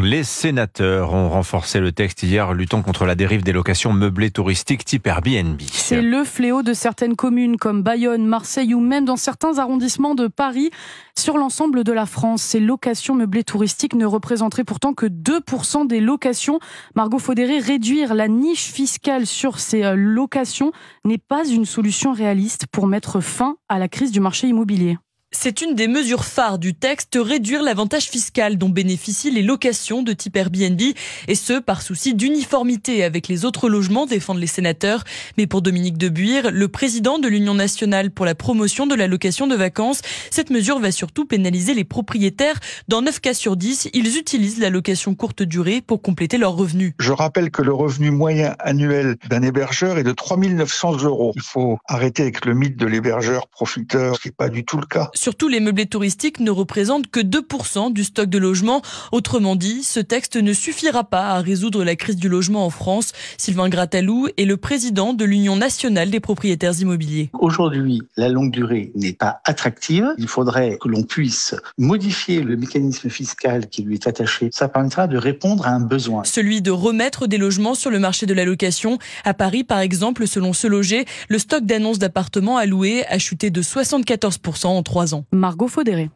Les sénateurs ont renforcé le texte hier, luttant contre la dérive des locations meublées touristiques type Airbnb. C'est le fléau de certaines communes comme Bayonne, Marseille ou même dans certains arrondissements de Paris. Sur l'ensemble de la France, ces locations meublées touristiques ne représenteraient pourtant que 2% des locations. Margot Faudéré, réduire la niche fiscale sur ces locations n'est pas une solution réaliste pour mettre fin à la crise du marché immobilier. C'est une des mesures phares du texte, réduire l'avantage fiscal dont bénéficient les locations de type Airbnb, et ce, par souci d'uniformité avec les autres logements, défendent les sénateurs. Mais pour Dominique de Buire, le président de l'Union nationale pour la promotion de la location de vacances, cette mesure va surtout pénaliser les propriétaires. Dans 9 cas sur 10, ils utilisent la location courte durée pour compléter leurs revenus. Je rappelle que le revenu moyen annuel d'un hébergeur est de 3 900 €. Il faut arrêter avec le mythe de l'hébergeur profiteur, ce qui n'est pas du tout le cas. Surtout, les meublés touristiques ne représentent que 2% du stock de logements. Autrement dit, ce texte ne suffira pas à résoudre la crise du logement en France. Sylvain Grattalou est le président de l'Union nationale des propriétaires immobiliers. Aujourd'hui, la longue durée n'est pas attractive. Il faudrait que l'on puisse modifier le mécanisme fiscal qui lui est attaché. Ça permettra de répondre à un besoin. Celui de remettre des logements sur le marché de la location. À Paris, par exemple, selon Se Loger, le stock d'annonces d'appartements à louer a chuté de 74% en 3 ans. Margot Faudéré.